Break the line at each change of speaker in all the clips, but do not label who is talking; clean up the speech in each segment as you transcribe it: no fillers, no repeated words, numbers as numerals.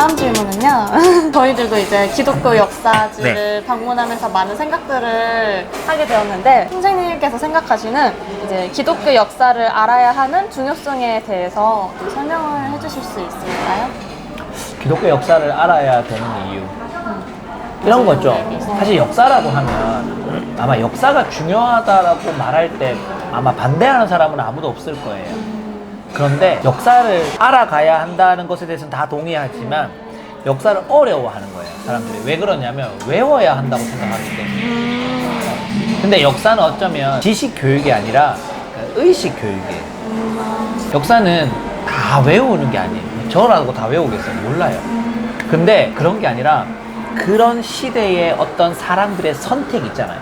다음 질문은요. 저희들도 이제 기독교 역사지를
네.
방문하면서 많은 생각들을 하게 되었는데, 선생님께서 생각하시는 이제 기독교 역사를 알아야 하는 중요성에 대해서 좀 설명을 해주실 수 있을까요?
기독교 역사를 알아야 되는 이유. 이런 거죠. 사실 역사라고 하면 아마 역사가 중요하다라고 말할 때 아마 반대하는 사람은 아무도 없을 거예요. 그런데 역사를 알아가야 한다는 것에 대해서는 다 동의하지만 역사를 어려워하는 거예요, 사람들이. 왜 그러냐면 외워야 한다고 생각하기 때문에. 근데 역사는 어쩌면 지식 교육이 아니라 의식 교육이에요. 역사는 다 외우는 게 아니에요. 저라고 다 외우겠어요? 몰라요. 근데 그런 게 아니라 그런 시대의 어떤 사람들의 선택 있잖아요.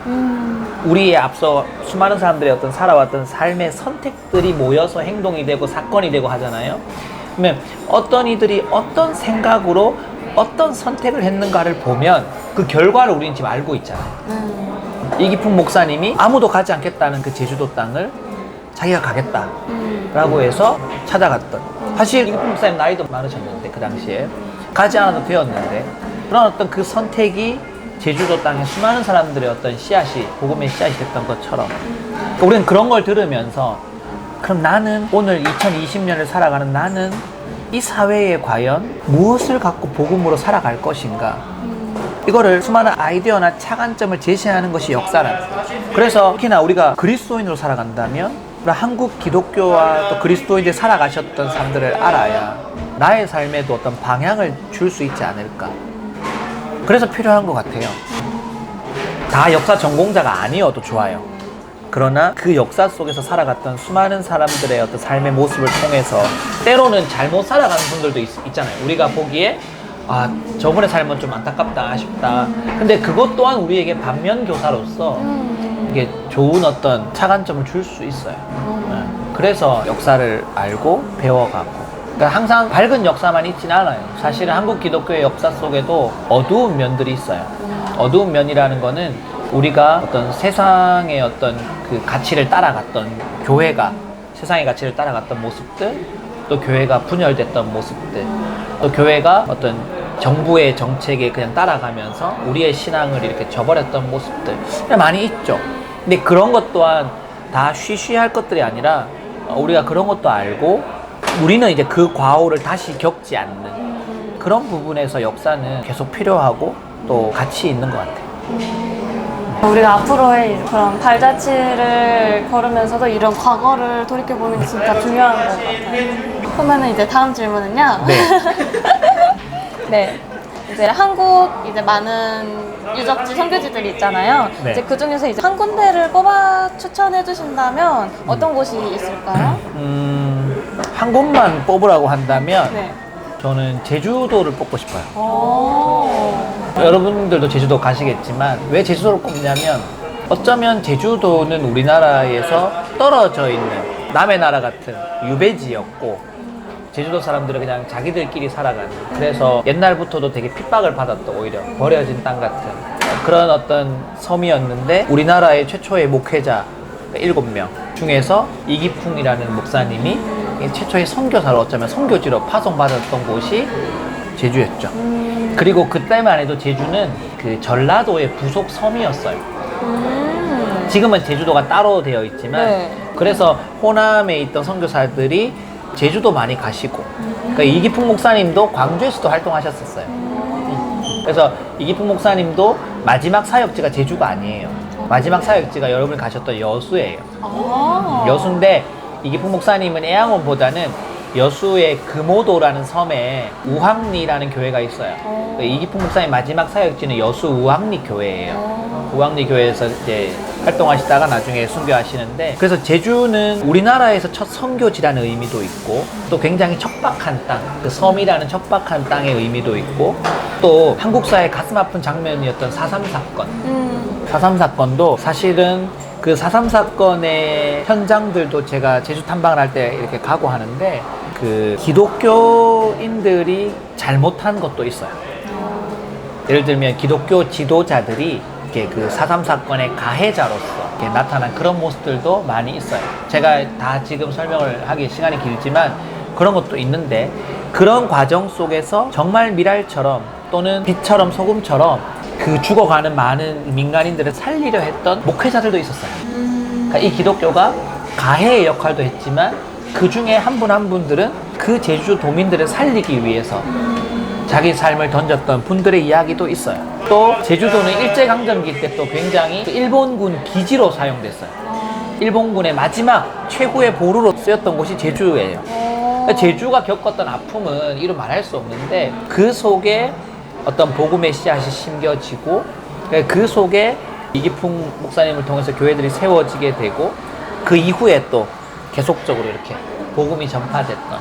우리의 앞서 수많은 사람들의 어떤 살아왔던 삶의 선택들이 모여서 행동이 되고 사건이 되고 하잖아요. 그러면 어떤 이들이 어떤 생각으로 어떤 선택을 했는가를 보면 그 결과를 우리는 지금 알고 있잖아요. 이기풍 목사님이 아무도 가지 않겠다는 그 제주도 땅을 자기가 가겠다라고 해서 찾아갔던. 사실 이기풍 목사님 나이도 많으셨는데 그 당시에 가지 않아도 되었는데 그런 어떤 그 선택이 제주도 땅에 수많은 사람들의 어떤 씨앗이, 복음의 씨앗이 됐던 것처럼 우리는 그런 걸 들으면서 그럼 나는 오늘 2020년을 살아가는 나는 이 사회에 과연 무엇을 갖고 복음으로 살아갈 것인가, 이거를 수많은 아이디어나 차관점을 제시하는 것이 역사라는 거예요. 그래서 특히나 우리가 그리스도인으로 살아간다면 한국 기독교와 또 그리스도인들이 살아가셨던 사람들을 알아야 나의 삶에도 어떤 방향을 줄 수 있지 않을까. 그래서 필요한 것 같아요. 다 역사 전공자가 아니어도 좋아요. 그러나 그 역사 속에서 살아갔던 수많은 사람들의 어떤 삶의 모습을 통해서 때로는 잘못 살아가는 분들도 있잖아요. 우리가 보기에 아, 저분의 삶은 좀 안타깝다, 아쉽다. 근데 그것 또한 우리에게 반면교사로서 이게 좋은 어떤 차관점을 줄 수 있어요. 그래서 역사를 알고 배워가고. 그러니까 항상 밝은 역사만 있진 않아요. 사실은 한국 기독교의 역사 속에도 어두운 면들이 있어요. 어두운 면이라는 거는 우리가 어떤 세상의 어떤 그 가치를 따라갔던 교회가, 세상의 가치를 따라갔던 모습들, 또 교회가 분열됐던 모습들, 또 교회가 어떤 정부의 정책에 그냥 따라가면서 우리의 신앙을 이렇게 저버렸던 모습들 많이 있죠. 근데 그런 것 또한 다 쉬쉬할 것들이 아니라 우리가 그런 것도 알고 우리는 이제 그 과오를 다시 겪지 않는 그런 부분에서 역사는 계속 필요하고 또 가치 있는 것 같아요.
우리가 앞으로의 그런 발자취를 걸으면서도 이런 과거를 돌이켜보는 게 진짜 중요한 것 같아요. 그러면은 이제 다음 질문은요.
네.
네. 이제 한국 이제 많은 유적지 선교지들이 있잖아요.
네.
이제 그 중에서 이제 한 군데를 뽑아 추천해 주신다면 어떤 곳이 있을까요?
한 곳만 뽑으라고 한다면
네.
저는 제주도를 뽑고 싶어요.
오.
여러분들도 제주도 가시겠지만 왜 제주도를 꼽냐면 어쩌면 제주도는 우리나라에서 떨어져 있는 남의 나라 같은 유배지였고 제주도 사람들은 그냥 자기들끼리 살아가는, 그래서 옛날부터도 되게 핍박을 받았던, 오히려 버려진 땅 같은 그런 어떤 섬이었는데 우리나라의 최초의 목회자 7명 중에서 이기풍이라는 목사님이 최초의 선교사로 어쩌면 선교지로 파송받았던 곳이 제주였죠. 그리고 그때만 해도 제주는 그 전라도의 부속 섬이었어요. 지금은 제주도가 따로 되어 있지만
네.
그래서 호남에 있던 선교사들이 제주도 많이 가시고, 그러니까 이기풍 목사님도 광주에서도 활동하셨었어요. 그래서 이기풍 목사님도 마지막 사역지가 제주가 아니에요. 마지막 사역지가 여러분이 가셨던 여수예요. 여수인데 이기풍 목사님은 애양원보다는 여수의 금오도라는 섬에 우황리라는 교회가 있어요. 이기풍 목사님 마지막 사역지는 여수 우황리 교회예요. 우황리 교회에서 이제 활동하시다가 나중에 순교하시는데, 그래서 제주는 우리나라에서 첫 선교지라는 의미도 있고 또 굉장히 척박한 땅, 그 섬이라는 척박한 땅의 의미도 있고 또 한국사의 가슴 아픈 장면이었던 4.3 사건. 4.3 사건도 사실은 그 4.3 사건의 현장들도 제가 제주 탐방을 할 때 이렇게 가고 하는데 그 기독교인들이 잘못한 것도 있어요. 예를 들면 기독교 지도자들이 이렇게 그 4.3 사건의 가해자로서 이렇게 나타난 그런 모습들도 많이 있어요. 제가 다 지금 설명을 하기 시간이 길지만 그런 것도 있는데 그런 과정 속에서 정말 미랄처럼 또는 빛처럼 소금처럼 그 죽어가는 많은 민간인들을 살리려 했던 목회자들도 있었어요. 그러니까 이 기독교가 가해의 역할도 했지만 그 중에 한 분 한 분들은 그 제주 도민들을 살리기 위해서 자기 삶을 던졌던 분들의 이야기도 있어요. 또 제주도는 일제강점기 때 또 굉장히 그 일본군 기지로 사용됐어요. 일본군의 마지막 최후의 보루로 쓰였던 곳이 제주예요. 그러니까 제주가 겪었던 아픔은 이루 말할 수 없는데 그 속에 어떤 복음의 씨앗이 심겨지고 그 속에 이기풍 목사님을 통해서 교회들이 세워지게 되고 그 이후에 또 계속적으로 이렇게 복음이 전파됐던,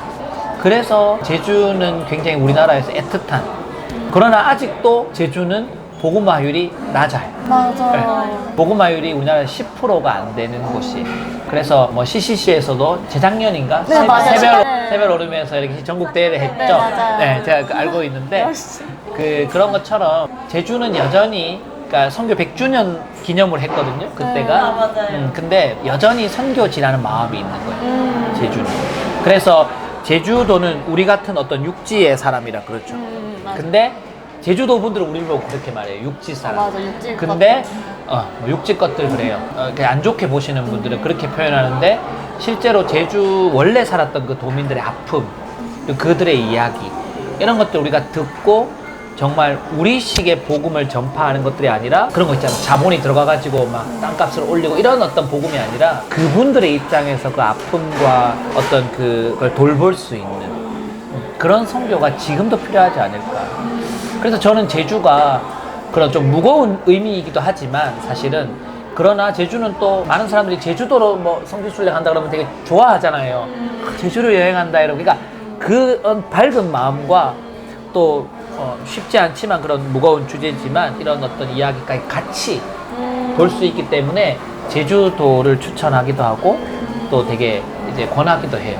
그래서 제주는 굉장히 우리나라에서 애틋한, 그러나 아직도 제주는 복음화율이 낮아요.
맞아요.
네. 복음화율이 우리나라 10%가 안 되는 곳이. 그래서 뭐 CCC에서도 재작년인가
네, 맞아요. 네.
세별 오르면서 이렇게 전국 대회를 했죠.
네, 맞아요.
네, 제가 알고 있는데
역시.
그런 것처럼 제주는 여전히, 그러니까 선교 100주년 기념을 했거든요. 그때가.
아, 맞아요.
근데 여전히 선교지라는 마음이 있는 거예요. 제주는. 그래서 제주도는 우리 같은 어떤 육지의 사람이라 그렇죠.
맞아.
근데 제주도 분들은 우리를 보고 그렇게 말해요. 육지 사람.
맞아, 육지
근데 뭐 육지 것들 그래요. 그냥 안 좋게 보시는 분들은 그렇게 표현하는데, 실제로 제주 원래 살았던 그 도민들의 아픔, 그리고 그들의 이야기, 이런 것들 우리가 듣고 정말 우리식의 복음을 전파하는 것들이 아니라 그런 거 있잖아요. 자본이 들어가가지고 막 땅값을 올리고 이런 어떤 복음이 아니라 그분들의 입장에서 그 아픔과 어떤 그걸 돌볼 수 있는 그런 선교가 지금도 필요하지 않을까. 그래서 저는 제주가 그런 좀 무거운 의미이기도 하지만 사실은, 그러나 제주는 또 많은 사람들이 제주도로 뭐 성지순례 간다 그러면 되게 좋아하잖아요. 제주를 여행한다 이러고. 그러니까 그런 밝은 마음과 또 쉽지 않지만 그런 무거운 주제지만 이런 어떤 이야기까지 같이 볼 수 있기 때문에 제주도를 추천하기도 하고 또 되게 이제 권하기도 해요.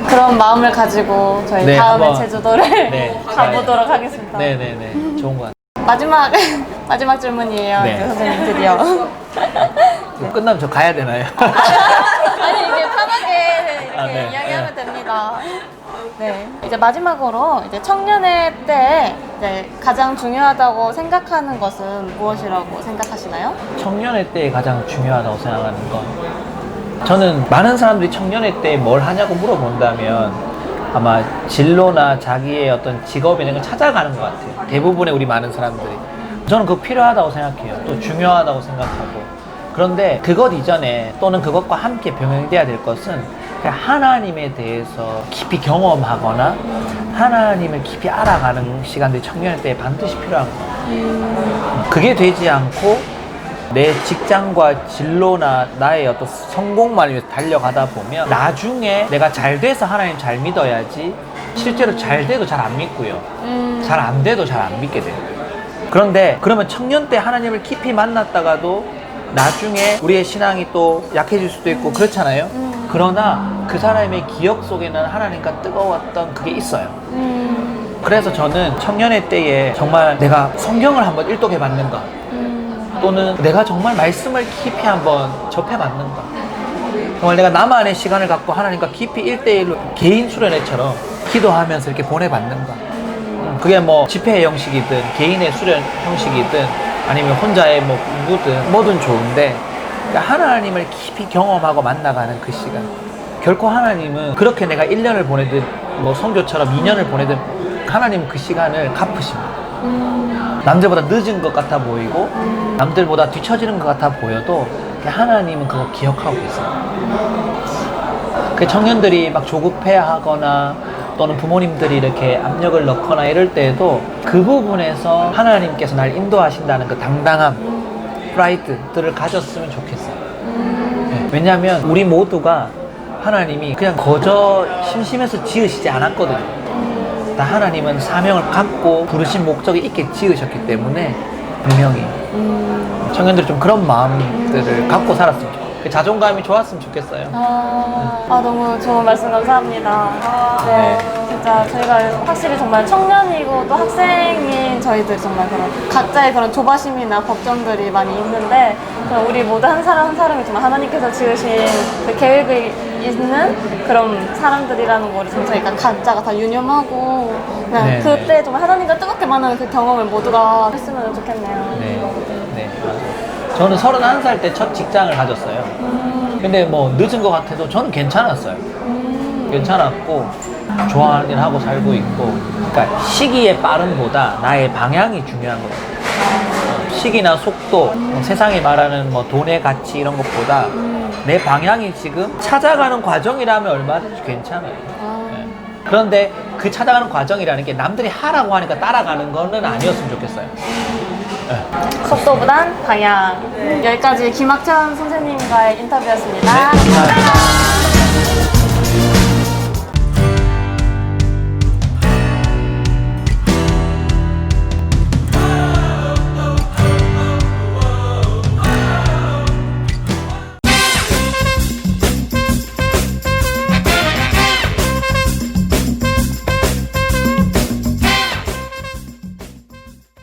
그런 마음을 가지고 저희
네,
다음에
한번,
제주도를
네,
가보도록 하겠습니다.
네네네. 좋은 것 같아요.
마지막 질문이에요.
네.
이제 선생님 드디어.
이거 끝나면 저 가야 되나요?
아니 이게 편하게 이렇게
네.
이야기하면 됩니다. 네, 이제 마지막으로 이제 청년의 때 이제 가장 중요하다고 생각하는 것은 무엇이라고 생각하시나요?
청년의 때에 가장 중요하다고 생각하는 건, 저는 많은 사람들이 청년의 때에 뭘 하냐고 물어본다면 아마 진로나 자기의 어떤 직업 이런 걸 찾아가는 것 같아요. 대부분의 우리 많은 사람들이. 저는 그거 필요하다고 생각해요. 또 중요하다고 생각하고. 그런데 그것 이전에 또는 그것과 함께 병행돼야 될 것은 그냥 하나님에 대해서 깊이 경험하거나 하나님을 깊이 알아가는 시간들이 청년의 때에 반드시 필요한 거예요. 그게 되지 않고 내 직장과 진로나 나의 어떤 성공만을 위해서 달려가다 보면 나중에 내가 잘 돼서 하나님 잘 믿어야지, 실제로 잘 돼도 잘 안 믿고요. 잘 안 돼도 잘 안 믿게 돼요. 그런데 그러면 청년 때 하나님을 깊이 만났다가도 나중에 우리의 신앙이 또 약해질 수도 있고 그렇잖아요. 그러나 그 사람의 기억 속에는 하나님과 뜨거웠던 그게 있어요. 그래서 저는 청년의 때에 정말 내가 성경을 한번 일독해 봤는가, 또는 내가 정말 말씀을 깊이 한번 접해 봤는가, 정말 내가 나만의 시간을 갖고 하나님과 깊이 1대1로 개인 수련회처럼 기도하면서 이렇게 보내봤는가. 그게 뭐 집회 형식이든 개인의 수련 형식이든 아니면 혼자의 뭐 공부든 뭐든 좋은데, 그러니까 하나님을 깊이 경험하고 만나가는 그 시간. 결코 하나님은 그렇게 내가 1년을 보내든 뭐 선교처럼 2년을 보내든 하나님은 그 시간을 갚으십니다. 남들보다 늦은 것 같아 보이고 남들보다 뒤처지는 것 같아 보여도 하나님은 그거 기억하고 계세요. 그 청년들이 막 조급해하거나 또는 부모님들이 이렇게 압력을 넣거나 이럴 때에도 그 부분에서 하나님께서 날 인도하신다는 그 당당함, 프라이드들을 가졌으면 좋겠어요. 네. 왜냐하면 우리 모두가 하나님이 그냥 거저 심심해서 지으시지 않았거든요. 다 하나님은 사명을 갖고 부르신 목적이 있게 지으셨기 때문에 분명히 청년들이 좀 그런 마음들을 갖고 살았으면 좋겠어요. 그 자존감이 좋았으면 좋겠어요.
너무 좋은 말씀 감사합니다. 네, 진짜 저희가 확실히 정말 청년이고 또 학생인 저희들 정말 그런 각자의 그런 조바심이나 걱정들이 많이 있는데 그냥 우리 모두 한 사람 한 사람이 정말 하나님께서 지으신 그 계획이 있는 그런 사람들이라는 거를 좀 저희가 각자가 다 유념하고 그냥
네,
그때
네.
정말 하나님과 뜨겁게 만나는 그 경험을 모두가 했으면 좋겠네요.
네, 맞아요. 저는 31살 때 첫 직장을 가졌어요. 근데 뭐 늦은 것 같아도 저는 괜찮았어요. 괜찮았고 좋아하는 일 하고 살고 있고, 그러니까 시기의 빠름보다 나의 방향이 중요한 거예요. 시기나 속도, 뭐 세상이 말하는 뭐 돈의 가치 이런 것보다 내 방향이 지금 찾아가는 과정이라면 얼마든지 괜찮아요. 네. 그런데 그 찾아가는 과정이라는 게 남들이 하라고 하니까 따라가는 거는 아니었으면 좋겠어요. 네.
속도보단 방향. 여기까지 김학천 선생님과의 인터뷰였습니다.
네, 감사합니다.